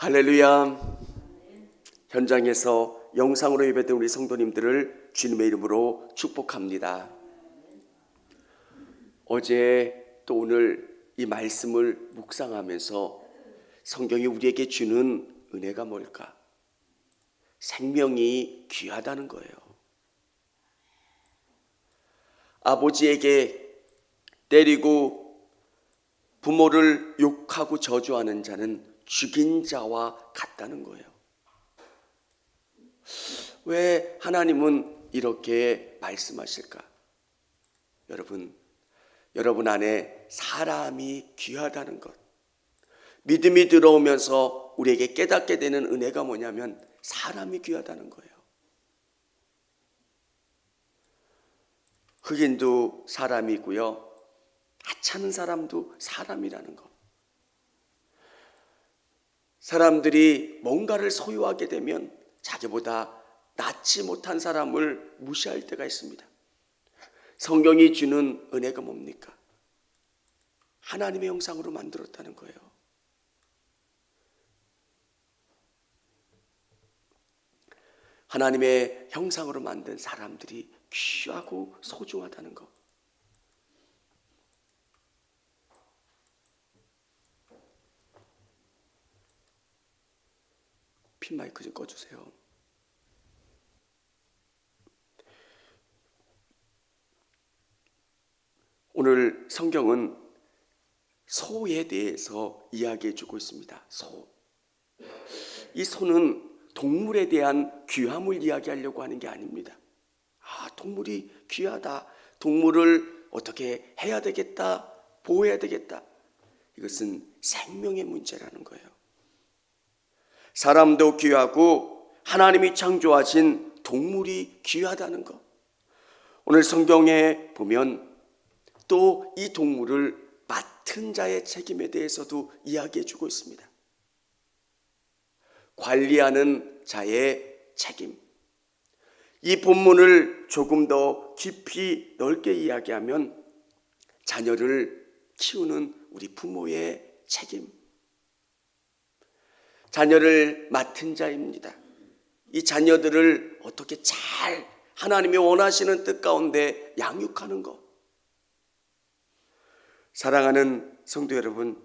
할렐루야. 현장에서 영상으로 예배된 우리 성도님들을 주님의 이름으로 축복합니다. 어제 또 오늘 이 말씀을 묵상하면서 성경이 우리에게 주는 은혜가 뭘까? 생명이 귀하다는 거예요. 아버지에게 때리고 부모를 욕하고 저주하는 자는 죽인 자와 같다는 거예요. 왜 하나님은 이렇게 말씀하실까? 여러분 안에 사람이 귀하다는 것, 믿음이 들어오면서 우리에게 깨닫게 되는 은혜가 뭐냐면 사람이 귀하다는 거예요. 흑인도 사람이고요, 하찮은 사람도 사람이라는 것. 사람들이 뭔가를 소유하게 되면 자기보다 낫지 못한 사람을 무시할 때가 있습니다. 성경이 주는 은혜가 뭡니까? 하나님의 형상으로 만들었다는 거예요. 하나님의 형상으로 만든 사람들이 귀하고 소중하다는 것. 핀 마이크 좀 꺼주세요. 오늘 성경은 소에 대해서 이야기해 주고 있습니다. 소. 이 소는 동물에 대한 귀함을 이야기하려고 하는 게 아닙니다. 동물이 귀하다. 동물을 어떻게 해야 되겠다. 보호해야 되겠다. 이것은 생명의 문제라는 거예요. 사람도 귀하고 하나님이 창조하신 동물이 귀하다는 것. 오늘 성경에 보면 또 이 동물을 맡은 자의 책임에 대해서도 이야기해 주고 있습니다. 관리하는 자의 책임. 이 본문을 조금 더 깊이 넓게 이야기하면 자녀를 키우는 우리 부모의 책임. 자녀를 맡은 자입니다. 이 자녀들을 어떻게 잘 하나님이 원하시는 뜻 가운데 양육하는 것. 사랑하는 성도 여러분,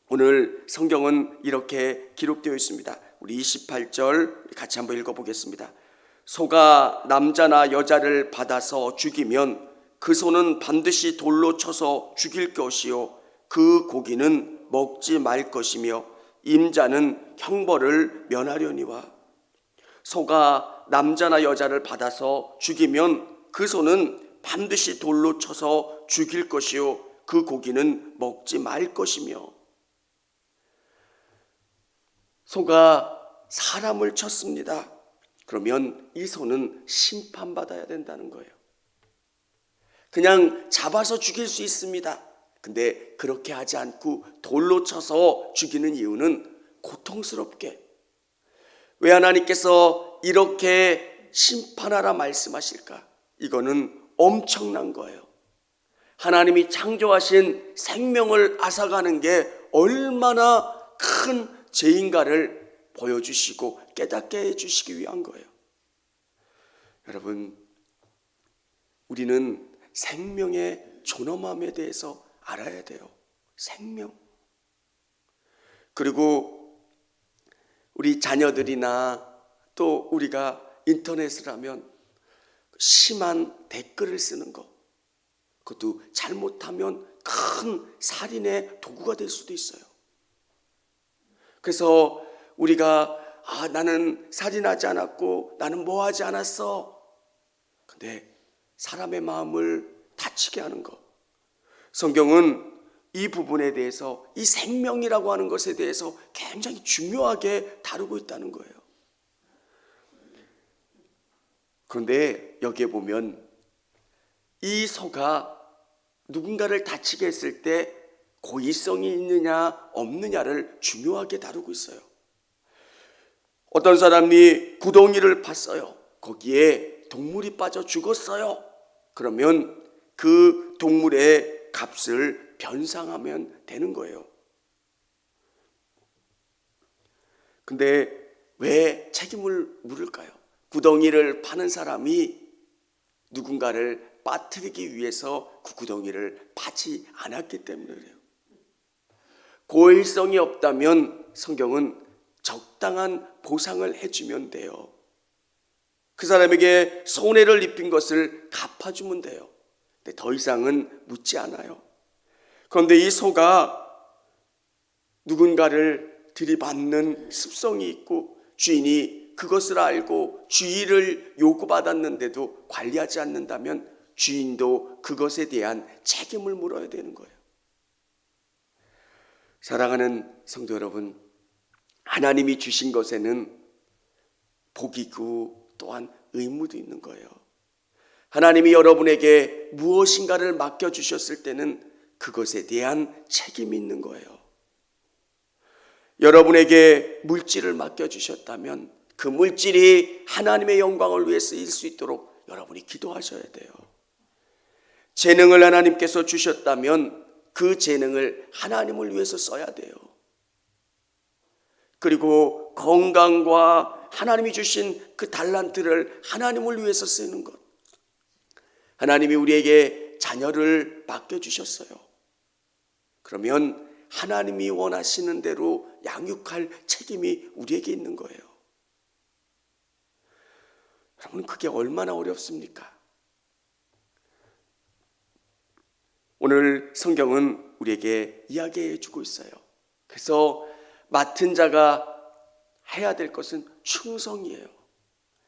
오늘 성경은 이렇게 기록되어 있습니다. 우리 28절 같이 한번 읽어보겠습니다. 소가 남자나 여자를 받아서 죽이면 그 소는 반드시 돌로 쳐서 죽일 것이요 그 고기는 먹지 말 것이며 임자는 형벌을 면하려니와. 소가 남자나 여자를 받아서 죽이면 그 소는 반드시 돌로 쳐서 죽일 것이요 그 고기는 먹지 말 것이며. 소가 사람을 쳤습니다. 그러면 이 소는 심판받아야 된다는 거예요. 그냥 잡아서 죽일 수 있습니다. 근데 그렇게 하지 않고 돌로 쳐서 죽이는 이유는 고통스럽게. 왜 하나님께서 이렇게 심판하라 말씀하실까? 이거는 엄청난 거예요. 하나님이 창조하신 생명을 앗아가는 게 얼마나 큰 죄인가를 보여주시고 깨닫게 해주시기 위한 거예요. 여러분, 우리는 생명의 존엄함에 대해서 알아야 돼요. 생명. 그리고 우리 자녀들이나 또 우리가 인터넷을 하면 심한 댓글을 쓰는 거, 그것도 잘못하면 큰 살인의 도구가 될 수도 있어요. 그래서 우리가 나는 살인하지 않았고 나는 뭐 하지 않았어. 근데 사람의 마음을 다치게 하는 것. 성경은 이 부분에 대해서, 이 생명이라고 하는 것에 대해서 굉장히 중요하게 다루고 있다는 거예요. 그런데 여기에 보면 이 소가 누군가를 다치게 했을 때 고의성이 있느냐 없느냐를 중요하게 다루고 있어요. 어떤 사람이 구덩이를 팠어요. 거기에 동물이 빠져 죽었어요. 그러면 그 동물의 값을 변상하면 되는 거예요. 근데 왜 책임을 물을까요? 구덩이를 파는 사람이 누군가를 빠뜨리기 위해서 그 구덩이를 파지 않았기 때문에 그래요. 고의성이 없다면 성경은 적당한 보상을 해주면 돼요. 그 사람에게 손해를 입힌 것을 갚아주면 돼요. 근데 더 이상은 묻지 않아요. 그런데 이 소가 누군가를 들이받는 습성이 있고 주인이 그것을 알고 주의를 요구받았는데도 관리하지 않는다면 주인도 그것에 대한 책임을 물어야 되는 거예요. 사랑하는 성도 여러분, 하나님이 주신 것에는 복이고 또한 의무도 있는 거예요. 하나님이 여러분에게 무엇인가를 맡겨주셨을 때는 그것에 대한 책임이 있는 거예요. 여러분에게 물질을 맡겨주셨다면 그 물질이 하나님의 영광을 위해 쓰일 수 있도록 여러분이 기도하셔야 돼요. 재능을 하나님께서 주셨다면 그 재능을 하나님을 위해서 써야 돼요. 그리고 건강과 하나님이 주신 그 달란트를 하나님을 위해서 쓰는 것. 하나님이 우리에게 자녀를 맡겨주셨어요. 그러면 하나님이 원하시는 대로 양육할 책임이 우리에게 있는 거예요. 여러분, 그게 얼마나 어렵습니까? 오늘 성경은 우리에게 이야기해 주고 있어요. 그래서 맡은 자가 해야 될 것은 충성이에요.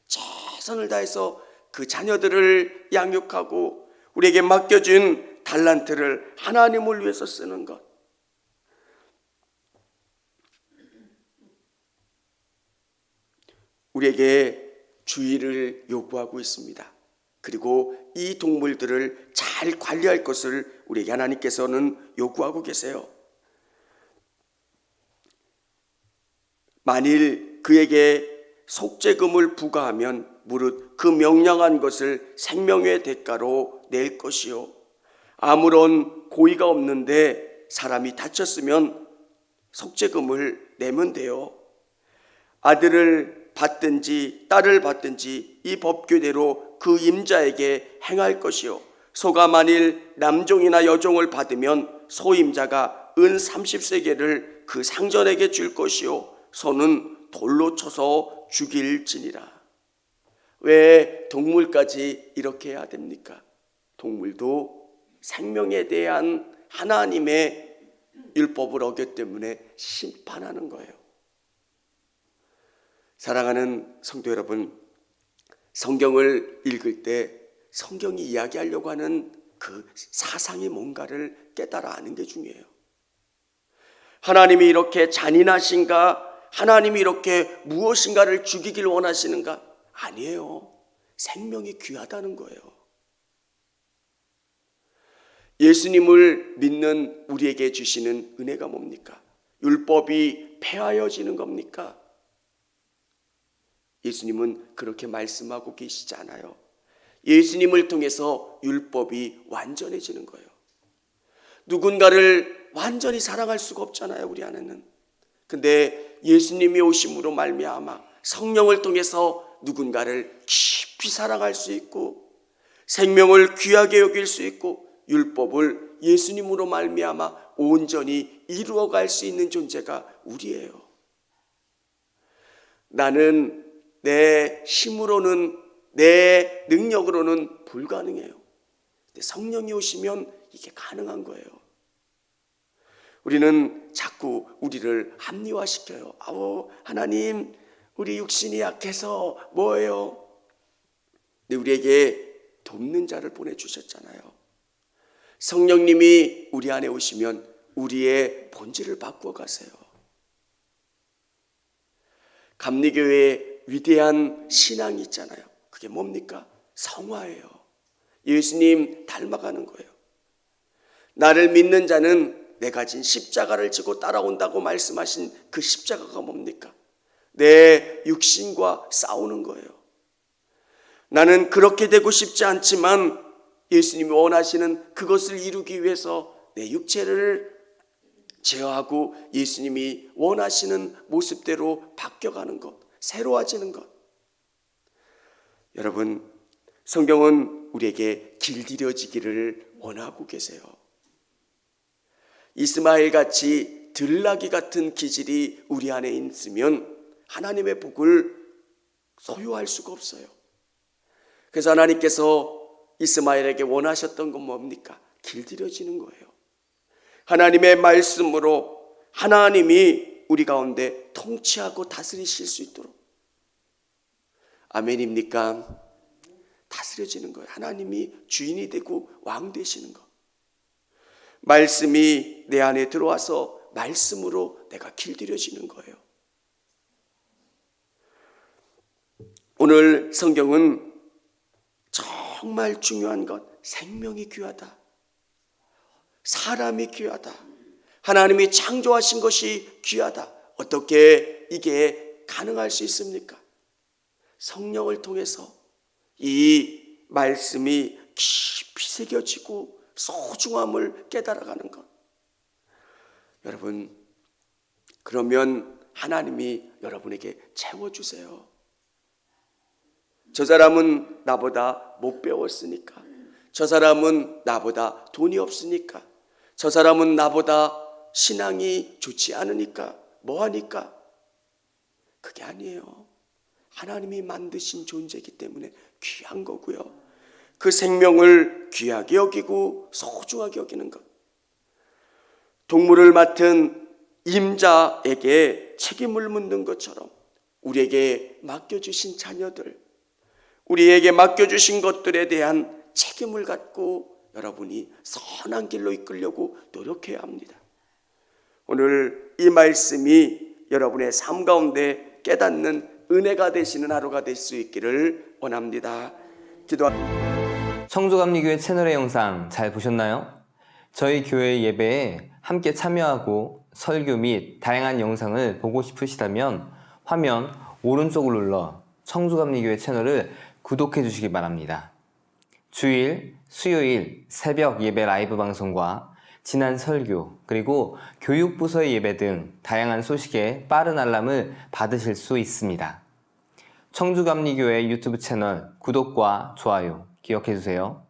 최선을 다해서 그 자녀들을 양육하고 우리에게 맡겨준 달란트를 하나님을 위해서 쓰는 것. 우리에게 주의를 요구하고 있습니다. 그리고 이 동물들을 잘 관리할 것을 우리에게 하나님께서는 요구하고 계세요. 만일 그에게 속죄금을 부과하면 무릇 그 명령한 것을 생명의 대가로 낼 것이요, 아무런 고의가 없는데 사람이 다쳤으면 속죄금을 내면 돼요. 아들을 받든지 딸을 받든지 이 법규대로 그 임자에게 행할 것이요, 소가 만일 남종이나 여종을 받으면 소임자가 은 30세겔을 그 상전에게 줄 것이요, 소는 돌로 쳐서 죽일지니라. 왜 동물까지 이렇게 해야 됩니까? 동물도 생명에 대한 하나님의 율법을 어겼기 때문에 심판하는 거예요. 사랑하는 성도 여러분, 성경을 읽을 때 성경이 이야기하려고 하는 그 사상이 뭔가를 깨달아 아는 게 중요해요. 하나님이 이렇게 잔인하신가? 하나님이 이렇게 무엇인가를 죽이길 원하시는가? 아니에요. 생명이 귀하다는 거예요. 예수님을 믿는 우리에게 주시는 은혜가 뭡니까? 율법이 폐하여지는 겁니까? 예수님은 그렇게 말씀하고 계시지 않아요. 예수님을 통해서 율법이 완전해지는 거예요. 누군가를 완전히 사랑할 수가 없잖아요, 우리 안에는. 근데 예수님이 오심으로 말미암아 성령을 통해서 누군가를 깊이 사랑할 수 있고 생명을 귀하게 여길 수 있고 율법을 예수님으로 말미암아 온전히 이루어갈 수 있는 존재가 우리예요. 나는 내 힘으로는, 내 능력으로는 불가능해요. 근데 성령이 오시면 이게 가능한 거예요. 우리는 자꾸 우리를 합리화시켜요. 하나님, 우리 육신이 약해서 뭐예요? 근데 우리에게 돕는 자를 보내주셨잖아요. 성령님이 우리 안에 오시면 우리의 본질을 바꾸어 가세요. 감리교회의 위대한 신앙이 있잖아요. 그게 뭡니까? 성화예요. 예수님 닮아가는 거예요. 나를 믿는 자는 내가 진 십자가를 지고 따라온다고 말씀하신 그 십자가가 뭡니까? 내 육신과 싸우는 거예요. 나는 그렇게 되고 싶지 않지만 예수님이 원하시는 그것을 이루기 위해서 내 육체를 제어하고 예수님이 원하시는 모습대로 바뀌어가는 것, 새로워지는 것. 여러분, 성경은 우리에게 길들여지기를 원하고 계세요. 이스마엘 같이 들나귀 같은 기질이 우리 안에 있으면 하나님의 복을 소유할 수가 없어요. 그래서 하나님께서 이스마엘에게 원하셨던 건 뭡니까? 길들여지는 거예요. 하나님의 말씀으로 하나님이 우리 가운데 통치하고 다스리실 수 있도록. 아멘입니까? 다스려지는 거예요. 하나님이 주인이 되고 왕 되시는 것. 말씀이 내 안에 들어와서 말씀으로 내가 길들여지는 거예요. 오늘 성경은 정말 중요한 것, 생명이 귀하다. 사람이 귀하다. 하나님이 창조하신 것이 귀하다. 어떻게 이게 가능할 수 있습니까? 성령을 통해서 이 말씀이 깊이 새겨지고 소중함을 깨달아가는 것. 여러분, 그러면 하나님이 여러분에게 채워주세요. 저 사람은 나보다 못 배웠으니까. 저 사람은 나보다 돈이 없으니까. 저 사람은 나보다 신앙이 좋지 않으니까. 뭐하니까? 그게 아니에요. 하나님이 만드신 존재이기 때문에 귀한 거고요. 그 생명을 귀하게 여기고 소중하게 여기는 것. 동물을 맡은 임자에게 책임을 묻는 것처럼 우리에게 맡겨주신 자녀들, 우리에게 맡겨주신 것들에 대한 책임을 갖고 여러분이 선한 길로 이끌려고 노력해야 합니다. 오늘 이 말씀이 여러분의 삶 가운데 깨닫는 은혜가 되시는 하루가 될 수 있기를 원합니다. 청주감리교회 채널의 영상 잘 보셨나요? 저희 교회 예배에 함께 참여하고 설교 및 다양한 영상을 보고 싶으시다면 화면 오른쪽을 눌러 청주감리교회 채널을 구독해 주시기 바랍니다. 주일, 수요일 새벽 예배 라이브 방송과 지난 설교, 그리고 교육부서의 예배 등 다양한 소식에 빠른 알람을 받으실 수 있습니다. 청주감리교회 유튜브 채널 구독과 좋아요 기억해 주세요.